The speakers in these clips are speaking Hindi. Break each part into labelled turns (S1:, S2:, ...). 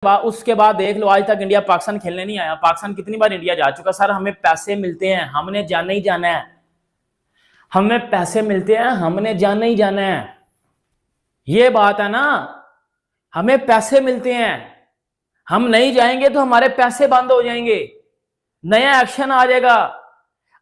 S1: उसके बाद देख लो, आज तक इंडिया पाकिस्तान खेलने नहीं आया। पाकिस्तान कितनी बार इंडिया जा चुका। सर हमें पैसे मिलते हैं, हमने जाना ही जाना है। हमें पैसे मिलते हैं, हमने जाना ही जाना है। ये बात है ना, हमें पैसे मिलते हैं, हम नहीं जाएंगे तो हमारे पैसे बंद हो जाएंगे, नया एक्शन आ जाएगा,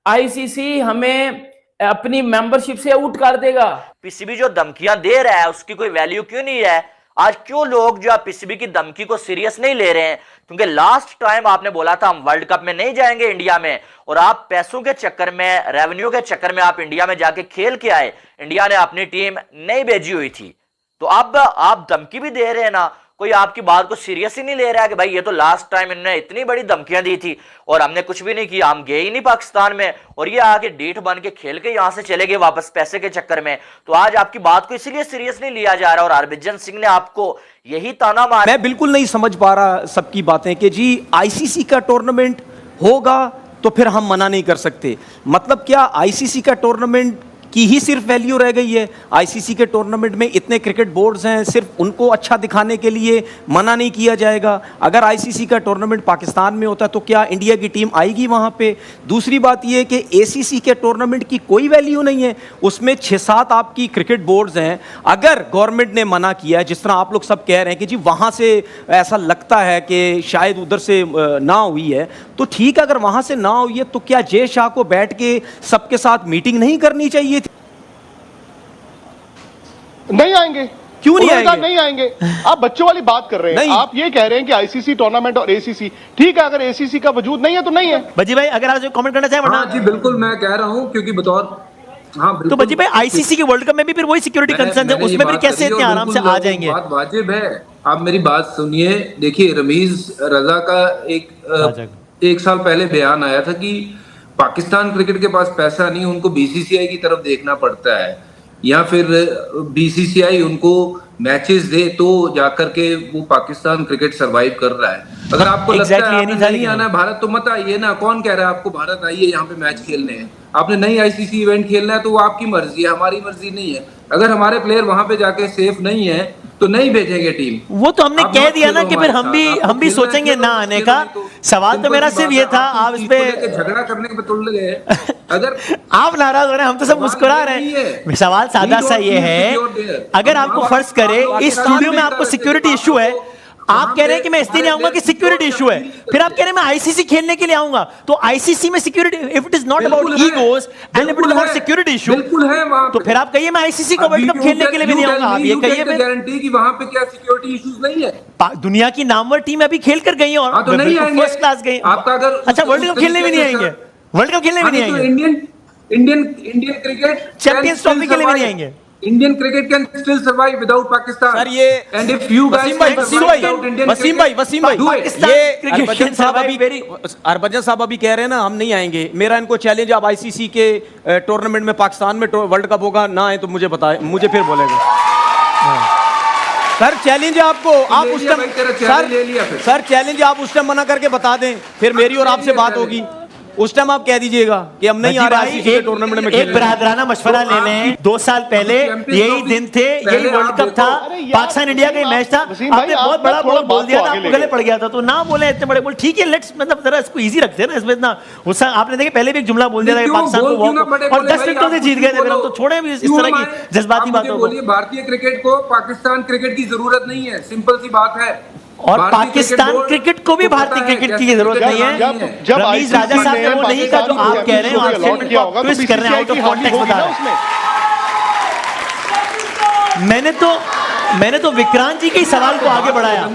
S1: आईसीसी हमें अपनी मेंबरशिप से आउट कर देगा।
S2: पीसीबी जो धमकियां दे रहा है उसकी कोई वैल्यू क्यों नहीं है? आज क्यों लोग जो पीसीबी की धमकी को सीरियस नहीं ले रहे हैं? क्योंकि लास्ट टाइम आपने बोला था हम वर्ल्ड कप में नहीं जाएंगे इंडिया में, और आप पैसों के चक्कर में, रेवेन्यू के चक्कर में आप इंडिया में जाके खेल के आए। इंडिया ने अपनी टीम नहीं भेजी हुई थी, तो अब आप धमकी भी दे रहे हैं ना, कोई आपकी बात को सीरियस ही नहीं ले रहा है कि भाई ये तो लास्ट टाइम इन्होंने इतनी बड़ी धमकियां दी थी और हमने कुछ भी नहीं किया, हम गए ही नहीं पाकिस्तान में, और ये आके डीठ बन के खेल के यहां से चले गए वापस पैसे के चक्कर में। तो आज आपकी बात को इसीलिए सीरियस नहीं लिया जा रहा, और हरभजन सिंह ने आपको यही ताना मारा।
S3: मैं बिल्कुल नहीं समझ पा रहा सबकी बातें कि जी आईसीसी का टूर्नामेंट होगा तो फिर हम मना नहीं कर सकते। मतलब क्या आईसीसी का टूर्नामेंट की ही सिर्फ वैल्यू रह गई है? आईसीसी के टूर्नामेंट में इतने क्रिकेट बोर्ड्स हैं, सिर्फ उनको अच्छा दिखाने के लिए मना नहीं किया जाएगा? अगर आईसीसी का टूर्नामेंट पाकिस्तान में होता तो क्या इंडिया की टीम आएगी वहां पे? दूसरी बात यह कि एसीसी के टूर्नामेंट की कोई वैल्यू नहीं है, उसमें 6-7 आपकी क्रिकेट बोर्ड्स हैं। अगर गवर्नमेंट ने मना किया है, जिस तरह आप लोग सब कह रहे हैं कि जी वहां से ऐसा लगता है कि शायद उधर से ना हुई है, तो ठीक है, अगर वहां से ना हुई है तो क्या जय शाह को बैठ के सबके साथ मीटिंग नहीं करनी चाहिए थी?
S4: नहीं आएंगे।
S3: क्यों नहीं आएंगे?
S4: नहीं आएंगे। आप बच्चों वाली बात कर रहे हैं। आप ये कह रहे हैं कि आईसीसी टूर्नामेंट और एसीसी, ठीक है, अगर एसीसी का वजूद नहीं है तो नहीं है।
S5: बजी भाई अगर आप कमेंट करना चाहें वरना।
S6: हाँ जी बिल्कुल, मैं कह रहा हूं क्योंकि बतौर
S5: तो बजी भाई आईसीसी के वर्ल्ड कप में भी फिर वही सिक्योरिटी कंसर्न है, उसमें भी कैसे इतने आराम से आ जाएंगे?
S6: बात वाजिब है। आप मेरी बात सुनिए। देखिए, रमीज रजा का एक साल पहले बयान आया था कि पाकिस्तान क्रिकेट के पास पैसा नहीं, उनको बीसीसीआई की तरफ देखना पड़ता है, या फिर बीसीसीआई उनको मैचेस दे तो जाकर के वो पाकिस्तान क्रिकेट सरवाइव कर रहा है। अगर आपको लगता है आपने नहीं आना है भारत तो मत आइए ना। कौन कह रहा है आपको भारत आइए यहाँ पे मैच खेलने हैं? आपने नहीं आईसीसी इवेंट खेलना है तो वो आपकी मर्जी है, हमारी मर्जी नहीं है। अगर हमारे प्लेयर वहां पे जाके सेफ नहीं है तो नहीं भेजेंगे टीम।
S5: वो तो हमने कह दिया ना कि फिर हम भी सोचेंगे ना आने का। सवाल तो मेरा सिर्फ ये था, आप इस पे
S6: झगड़ा करने पे तुल गए। अगर
S5: आप नाराज हो रहे हैं, हम तो सब मुस्कुरा रहे हैं। सवाल सादा सा ये है, अगर आपको फर्ज करे इस स्टूडियो में आपको सिक्योरिटी इशू है, आप कह रहे हैं कि मैं इसलिए नहीं आऊंगा कि सिक्योरिटी इशू है, फिर आप कह रहे हैं मैं आईसीसी खेलने के लिए आऊंगा, तो आईसीसी में security, if it is not about egos and if it is about security issue,
S6: बिल्कुल है वहां,
S5: तो फिर आप कहिए मैं आईसीसी को वर्ल्ड कप खेलने के लिए भी नहीं आऊंगा। आप ये कहिए
S6: गारंटी कि वहां पे क्या सिक्योरिटी इश्यूज नहीं है।
S5: दुनिया की नामवर टीम अभी खेल कर गई और
S6: तो नहीं आएंगे,
S5: फर्स्ट क्लास गई।
S6: आपका अगर
S5: अच्छा वर्ल्ड कप खेलने भी नहीं आएंगे, वर्ल्ड कप खेलने भी नहीं आएंगे,
S6: इंडियन क्रिकेट
S5: चैंपियंस ट्रॉफी के लिए भी नहीं आएंगे।
S6: Indian cricket can still survive without Pakistan.
S3: Sir ये
S6: and if you guys
S3: Wasim भाई ये हरभजन साहब अभी कह रहे हैं ना हम नहीं आएंगे। मेरा इनको चैलेंज, आप आईसीसी के टूर्नामेंट में पाकिस्तान में वर्ल्ड कप होगा ना आए तो मुझे बताएं, मुझे फिर बोलेगा। सर चैलेंज है आपको, आप उस टाइम सर चैलेंज आप उस टाइम मना करके बता दें, फिर मेरी और आपसे बात होगी। उस टाइम आप कह दीजिएगा कि हम नहीं आ रहे आईसीसी के टूर्नामेंट में।
S5: एक बरादराना मशवरा ले लें, 2 साल पहले यही दिन थे, यही वर्ल्ड कप था, पाकिस्तान इंडिया का मैच था, आपने बहुत बड़ा बोल दिया था, आपको गले पड़ गया था, तो ना बोले इतने बड़े बोल। ठीक है, लेट्स मतलब जरा इसको इजी रखते हैं ना, इसमें इतना गुस्सा। आपने देखिए पहले भी एक जुमला बोल दिया था कि पाकिस्तान को और 10 विकेटों से जीत गए थे, तो छोड़े भी इस तरह की जज्बाती बातों को।
S6: भारतीय क्रिकेट को पाकिस्तान क्रिकेट की जरूरत नहीं है, सिंपल सी बात है।
S5: और पाकिस्तान क्रिकेट को भी भारतीय क्रिकेट की जरूरत नहीं है। जब रमीज राजा साहब ने वो नहीं कहा जो आप कह रहे हैं, ट्विस्ट कर रहे हैं, आउट ऑफ कॉन्टेक्स्ट बता रहे हैं। मैंने तो विक्रांत जी के सवाल को आगे बढ़ाया।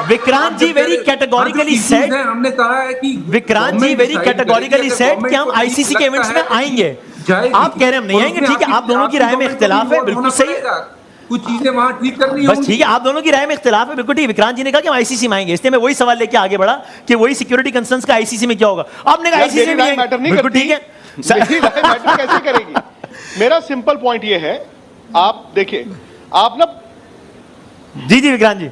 S5: विक्रांत जी वेरी कैटेगोरिकली सेड,
S6: हमने कहा है कि
S5: विक्रांत जी वेरी कैटेगोरिकली सेड कि हम आईसीसी के इवेंट्स में आएंगे। आप कह रहे हैं हम नहीं आएंगे। ठीक है, आप दोनों की राय में इख्तिलाफ है, बिल्कुल सही,
S6: कुछ चीजें वहां ठीक करनी
S5: बस ठीक है, आप दोनों की राय में इख्तिलाफ है, बिल्कुल ठीक। विक्रांत जी ने कहा कि हम आईसीसी में आएंगे, इसलिए मैं वही सवाल लेके आगे बढ़ा कि वही सिक्योरिटी कंसर्न्स का आईसीसी में क्या होगा। आपने कहा आईसीसी में बिल्कुल ठीक है,
S4: मैटर कैसे करेगी? मेरा सिंपल पॉइंट ये है, आप देखिए, आप ना
S5: जी विक्रांत जी,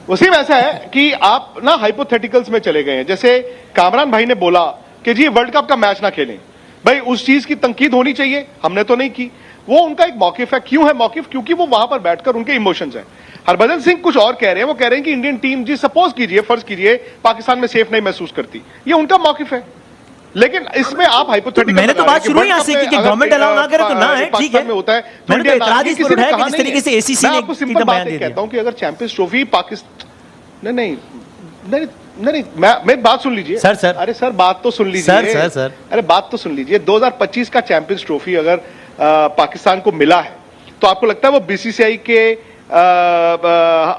S4: उसी में ऐसा है कि आप ना हाइपोथेटिकल्स में चले गए हैं। जैसे कामरान भाई ने बोला कि जी वर्ल्ड कप का मैच ना खेलें, भाई उस चीज की तनकीद होनी चाहिए, हमने तो नहीं की। वो उनका एक मौकिफ है। क्यों है मौकिफ? क्योंकि वो वहां पर बैठकर उनके इमोशंस हैं। हरभजन सिंह कुछ और कह रहे हैं, वो कह रहे हैं कि इंडियन टीम जी सपोज कीजिए, फर्ज कीजिए पाकिस्तान में सेफ नहीं महसूस करती, ये उनका मौकिफ है। लेकिन इसमें आप हाइपोथेटिकल
S5: मैंने तो बात शुरू यहाँ से कि गवर्नमेंट अलाउ ना करे तो ना है, ठीक है,
S4: में होता है तो
S5: मैंने तो एतराज इस पर उठाया कि जिस तरीके से एसीसी ने
S4: आपको सिंपल बात कहता हूं कि अगर चैंपियंस ट्रॉफी पाकिस्तान नहीं नहीं नहीं मैं बात सुन लीजिए
S5: सर।
S4: अरे सर बात तो सुन लीजिए
S5: सर।
S4: अरे बात तो सुन लीजिए। 2025 का चैंपियंस ट्रॉफी अगर पाकिस्तान को मिला है तो आपको लगता है वो बीसीसीआई के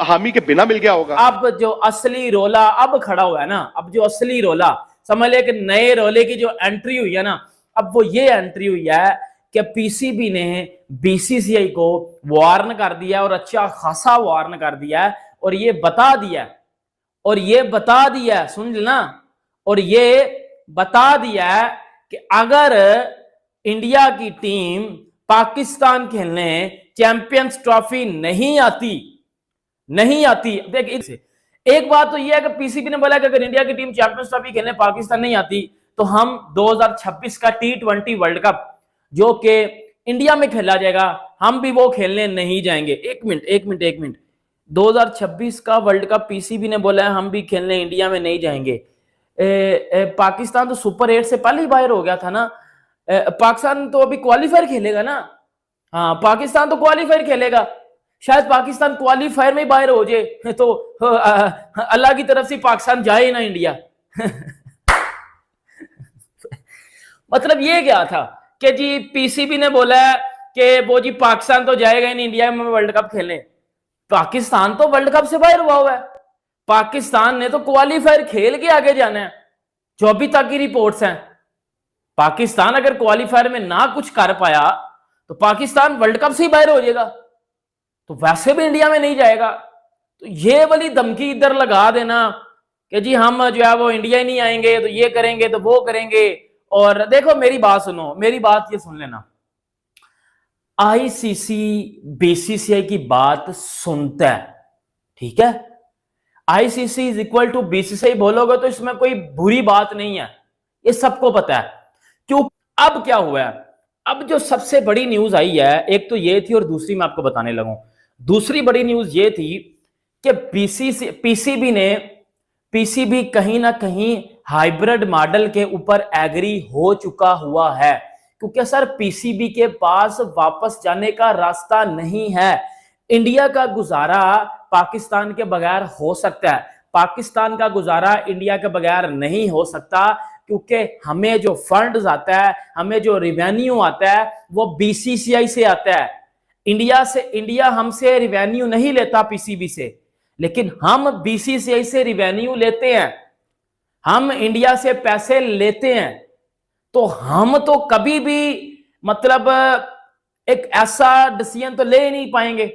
S4: हामी के बिना मिल गया होगा?
S1: अब जो असली रोला अब खड़ा हुआ है ना, अब जो असली रोला समझ ले कि नए रोले की जो एंट्री हुई है ना, अब वो ये एंट्री हुई है कि पीसीबी ने बीसीसीआई को वार्न कर दिया और अच्छा खासा वार्न कर दिया है और ये बता दिया सुन लेना, और ये बता दिया है कि अगर इंडिया की टीम पाकिस्तान खेलने चैंपियंस ट्रॉफी नहीं आती देख एक बात तो यह है कि पीसीबी ने बोला कि अगर इंडिया की टीम चैंपियंस ट्रॉफी खेलने पाकिस्तान नहीं आती तो हम 2026 का T20 वर्ल्ड कप जो कि इंडिया में खेला जाएगा हम भी वो खेलने नहीं जाएंगे। एक मिनट 2026 का वर्ल्ड कप पीसीबी ने बोला है हम भी खेलने इंडिया में नहीं जाएंगे। पाकिस्तान तो सुपर 8 से पहले ही बाहर हो गया था ना। पाकिस्तान तो अभी क्वालिफायर खेलेगा ना। हाँ, पाकिस्तान तो क्वालिफायर खेलेगा, शायद पाकिस्तान क्वालिफायर में बाहर हो जाए तो अल्लाह की तरफ से पाकिस्तान जाए ना इंडिया। मतलब ये क्या था कि जी पीसीबी ने बोला कि वो जी पाकिस्तान तो जाएगा ही नहीं इंडिया में वर्ल्ड कप खेलने। पाकिस्तान तो वर्ल्ड कप से बाहर हुआ है, पाकिस्तान ने तो क्वालिफायर खेल के आगे जाना है। जो अभी तक की रिपोर्ट्स हैं, पाकिस्तान अगर क्वालिफायर में ना कुछ कर पाया तो पाकिस्तान वर्ल्ड कप से ही बाहर हो जाएगा, तो वैसे भी इंडिया में नहीं जाएगा। तो ये वाली धमकी इधर लगा देना कि जी हम जो है वो इंडिया ही नहीं आएंगे तो ये करेंगे तो वो करेंगे। और देखो मेरी बात सुनो, मेरी बात ये सुन लेना, आईसीसी बीसीसीआई की बात सुनता है, ठीक है। ICC is equal to BCCI बोलोगे तो इसमें कोई बुरी बात नहीं है, ये सबको पता है। क्यों? अब क्या हुआ है, अब जो सबसे बड़ी न्यूज आई है, एक तो ये थी और दूसरी मैं आपको बताने लगूं। दूसरी बड़ी न्यूज ये थी कि पीसीबी कहीं ना कहीं हाइब्रिड मॉडल के ऊपर एग्री हो चुका हुआ है, क्योंकि सर पीसीबी के पास वापस जाने का रास्ता नहीं है। इंडिया का गुजारा पाकिस्तान के बगैर हो सकता है, पाकिस्तान का गुजारा इंडिया के बगैर नहीं हो सकता, क्योंकि हमें जो फंड्स आता है, हमें जो रेवेन्यू आता है वो बीसीसीआई से आता है। इंडिया हमसे रेवेन्यू नहीं लेता पीसीबी से, लेकिन हम बीसीसीआई से रेवेन्यू लेते हैं, हम इंडिया से पैसे लेते हैं। तो हम तो कभी भी मतलब एक ऐसा डिसीजन तो ले नहीं पाएंगे